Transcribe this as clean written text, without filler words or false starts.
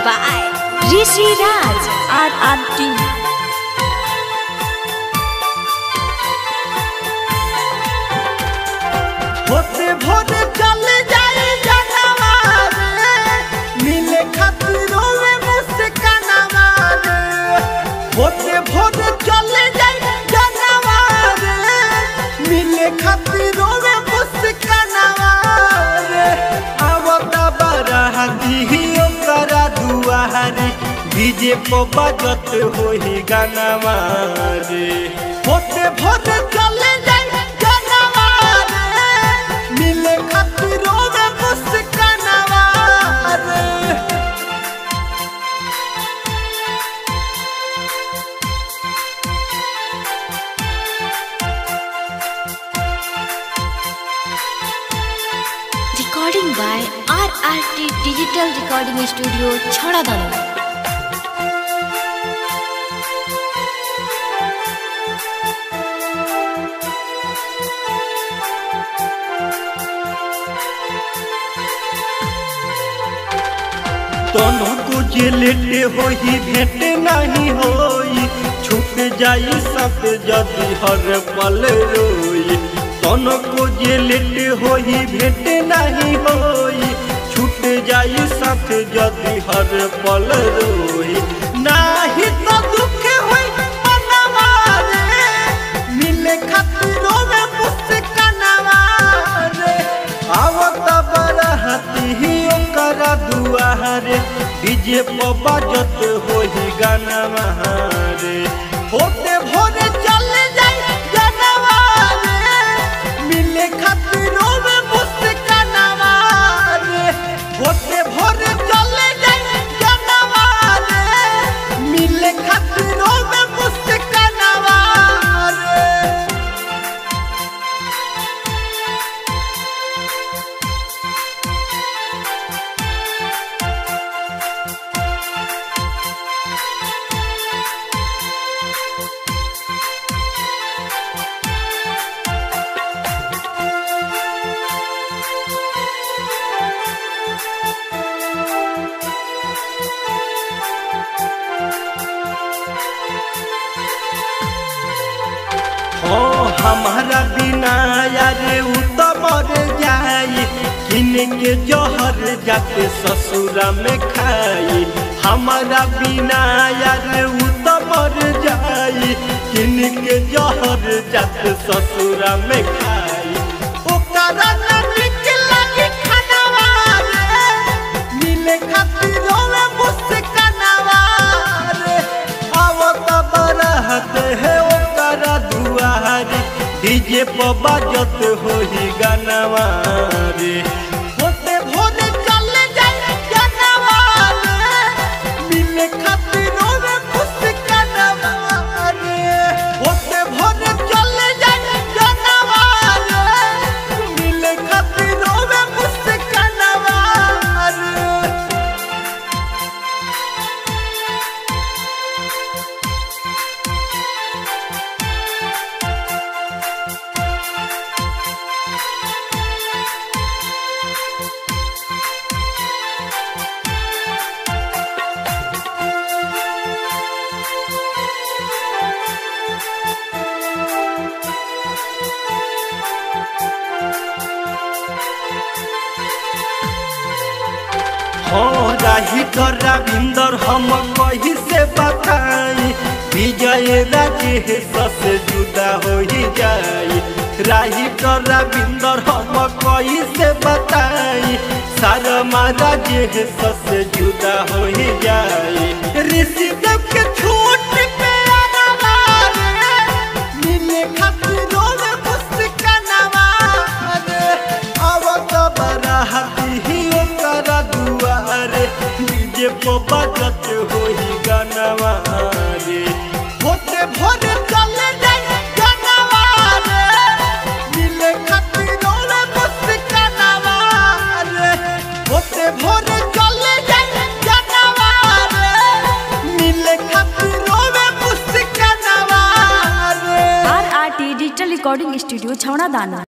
by Rishi Raj RRT. होते भोरे चले जाए जनवार मिले खातिरों में मुस्कानवार। होते भोरे चले जाए जनवार मिले खातिरों में मुस्कानवार। आवता बराती ही ओकरा दुआरे डीजे को बजत होई गानवार। होते भोरे चले जाए Recording by RRT Digital Recording Studio, Chhadadanu. दोनों को जे लेटे होई भेंट नहीं होई छूट जाई सब जदी हर पल रोई। दोनों को जे लेटे होई भेंट नहीं होई छूट जाई सब जदी हर पल रोई। नाही तो दुख होई मनवा रे मिले खातिरों में मुस्कानवा रे। आवत बराती ही ओकरा दुआरे डीजे पर बजत होई गानवा रे। होते भोरे चले जाए जनवा रे मिले खातिरों में मुस्कानवा रे। होते भोरे चले जाए जनवा रे मिले खातिरों में मुस्कानवा रे। हमारा बिना यार उ तो मर जाई किन के जहर जाके ससुरा में खाई। हमारा बिना यार उ तो मर जाई किन के जहर जाके ससुरा में खाई। ओकरा ना निकला के खानवा रे मिले खातिरों में मुस्कानवा रे। आवत बरात है ओकरा दुआरे डीजे पर बजत होई गानवा रे। होते भोरे चले जाए जनवा रे मिले खातिरों में मुस्कानवा रे। होते भोरे चले जाए जनवा रे मिले खातिरों में मुस्कानवा रे। राही कर रविंदर हम कहीं से बताई विजय राजे सस जुदा हो ही जाई। राही कर रविंदर हम कहीं से बताई शर्मा राजे सस जुदा हो ही जाई। ऋषि देव के छूट पे आनवा रे मिले खातिरों में मुस्कानवा रे। आवत बराती ही ओकरा दुआरे डीजे पर बजत होई गानवा रे। होते भोरे चले जाए जनवा रे मिले खातिरों में मुस्कानवा रे। होते भोरे चले जाए जनवा रे मिले खातिरों में मुस्कानवा रे। RRT Digital Recording Studio, Chhadadanu.